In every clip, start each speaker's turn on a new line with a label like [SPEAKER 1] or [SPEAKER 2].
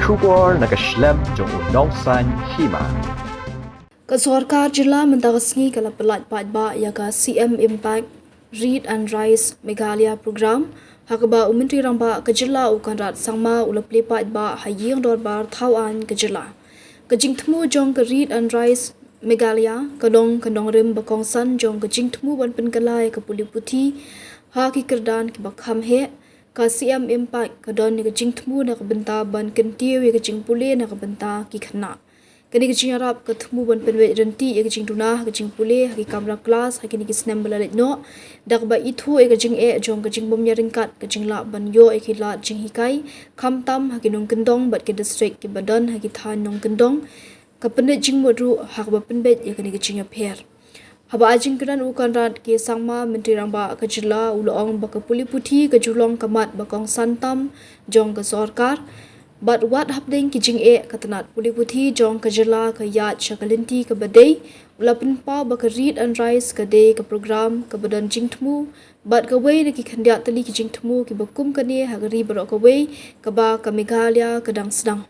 [SPEAKER 1] Shukor nakaslem jong unongsan Hima.
[SPEAKER 2] Ka Sorkar jila mentagasngi kala pelat ba yaga CM Impact Read and Rise Meghalaya program hakaba umintri rangba ka jila ukanrat sangma ulapli ba haying dor bar thawan ka jila. Ka jingthmu jong ka Read and Rise Meghalaya kadong rim bakongsan jong ka jingthmu ban penkalai ka puliputhi ha ki kerdan ki bakham he ka CM Impact kadon ni ka jingthmu na ka benta ban Kyntiew ka jingpule na ka benta ki Khynnah. Kani kecing Arab ketemu ban penwet renti ya kecing tunah kecing pulih ki kamera kelas hakini ki snem balalet no dak ba itu kecing jong kecing bom nyaringkat kecing la ban yo ki la jing hikai Khamtam haki Nongkyndong bat ki district ki badan haki than Nongkyndong ka pendet jing modru hak ba penbet ya kani kecing pher haba ajing keran ukan rat ki sangma menteri rangba ka jila ulong ba ka puliputhi ka julong kamat bakong santam jong ka Sorkar. But what happening kijing katanat puliputhi jong kajala ka yat shakalinti ka badai ulapin pa baka Read and Rise ka day ka program ka badan jingtmu but ka way na ki khandia tali ki jingtmu ki bakum ka ne hagari baro ka way ka ba ka Meghalaya ka dang Sdang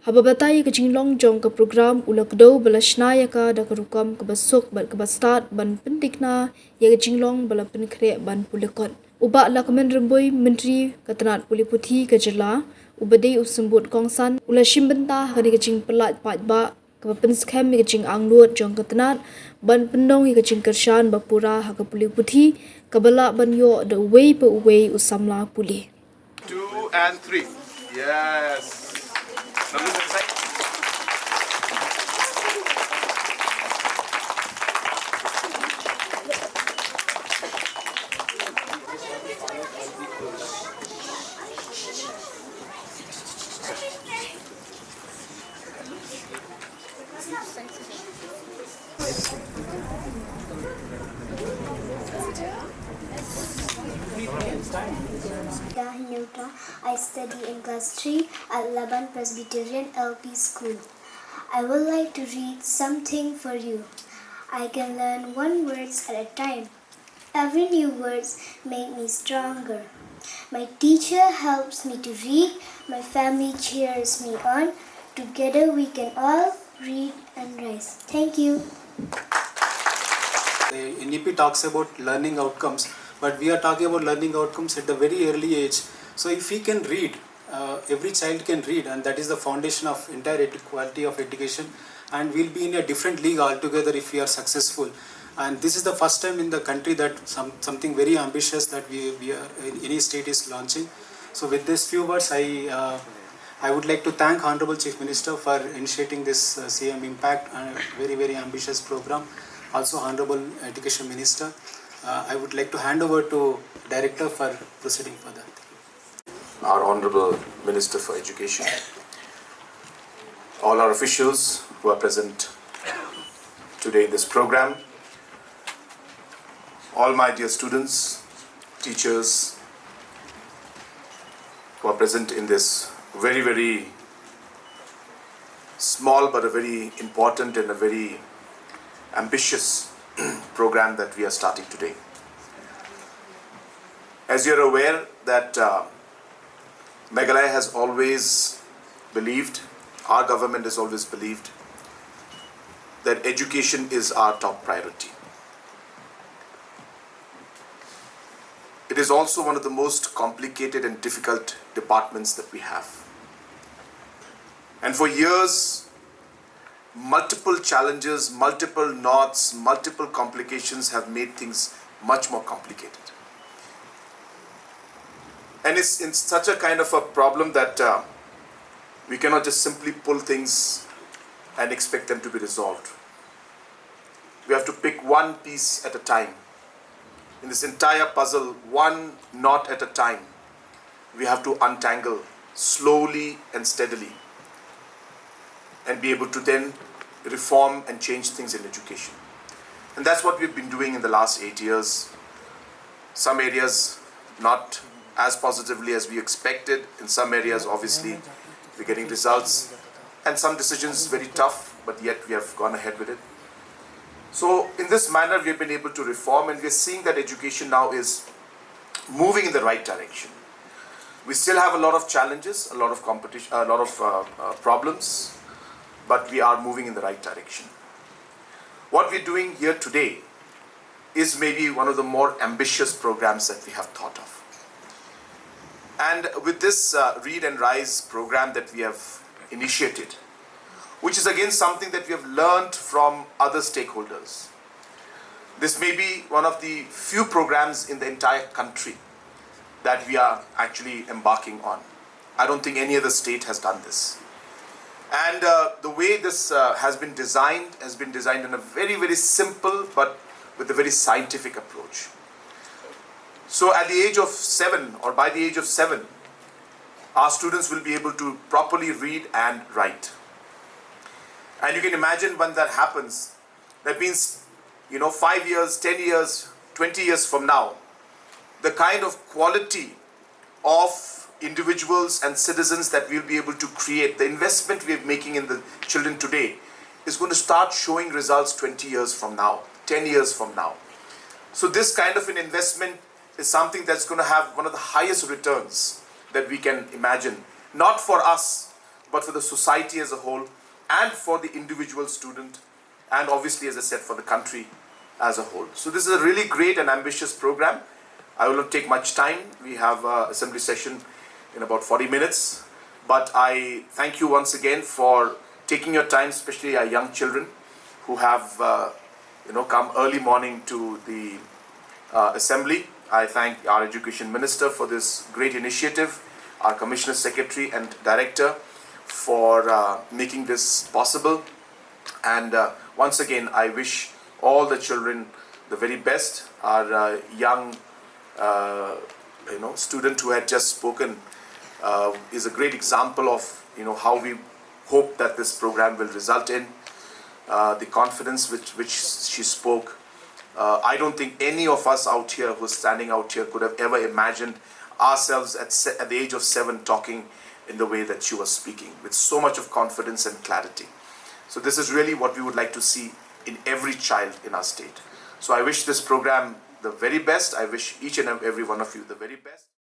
[SPEAKER 2] haba batai ka jinglong jong ka program ulakdo balashnaya ka da ka rukam ka basuk bat ka start ban pentikna ya ka jinglong balapin kre ban pulikot uba la kamen remboy menteri katanat puliputhi ka jala ubadai usembut kongsan ula shimbenta kani kecing pelat ba kapapen scam mi kecing anglut jong katanat ban pendong i kecing kershan bapura ha kapuli puthi kabala ban yo the way per way usamla puli
[SPEAKER 3] 2 and 3 yes now look inside
[SPEAKER 4] I study in class 3 at Laban Presbyterian LP School. I would like to read something for you. I can learn one words at a time. Every new words make me stronger. My teacher helps me to read. My family cheers me on. Together we can all read and rise. Thank you.
[SPEAKER 5] The NEP talks about learning outcomes, but we are talking about learning outcomes at a very early age. So if we can read, every child can read, and that is the foundation of entire quality of education, and we'll be in a different league altogether if we are successful. And this is the first time in the country that something very ambitious that we are in any state is launching. So with these few words, I would like to thank Honorable Chief Minister for initiating this CM Impact, very, very ambitious program. Also Honorable Education Minister. I would like to hand over to Director for proceeding further.
[SPEAKER 6] Our Honorable Minister for Education, all our officials who are present today in this program, all my dear students, teachers who are present in this very, very small but a very important and a very ambitious program that we are starting today. As you're aware that Meghalaya has always believed, our government has always believed that education is our top priority. It is also one of the most complicated and difficult departments that we have. And for years, multiple challenges, multiple knots, multiple complications have made things much more complicated. And it's such a kind of a problem that we cannot just simply pull things and expect them to be resolved. We have to pick one piece at a time. In this entire puzzle, one knot at a time, we have to untangle slowly and steadily and be able to then reform and change things in education. And that's what we've been doing in the last 8 years. Some areas not as positively as we expected. In some areas, obviously, we're getting results. And some decisions very tough, but yet we have gone ahead with it. So in this manner, we've been able to reform, and we're seeing that education now is moving in the right direction. We still have a lot of challenges, a lot of competition, a lot of problems, but we are moving in the right direction. What we're doing here today is maybe one of the more ambitious programs that we have thought of. And with this Read and Rise program that we have initiated, which is again something that we have learned from other stakeholders. This may be one of the few programs in the entire country that we are actually embarking on. I don't think any other state has done this. And the way this has been designed in a very, very simple but with a very scientific approach. So at the age of 7 or by the age of 7, our students will be able to properly read and write. And you can imagine when that happens, that means, 5 years, 10 years, 20 years from now, the kind of quality of individuals and citizens that we'll be able to create, the investment we're making in the children today is going to start showing results 20 years from now, 10 years from now. So this kind of an investment is something that's going to have one of the highest returns that we can imagine, not for us, but for the society as a whole, and for the individual student, and obviously, as I said, for the country as a whole. So this is a really great and ambitious program. I will not take much time. We have an assembly session in about 40 minutes. But I thank you once again for taking your time, especially our young children who have come early morning to the assembly. I thank our Education Minister for this great initiative, our Commissioner Secretary and Director for making this possible. And once again, I wish all the children the very best. Our young student who had just spoken is a great example of how we hope that this program will result in. The confidence which she spoke. I don't think any of us out here who's standing out here could have ever imagined ourselves at the age of 7 talking in the way that she was speaking, with so much of confidence and clarity. So this is really what we would like to see in every child in our state. So I wish this program the very best. I wish each and every one of you the very best.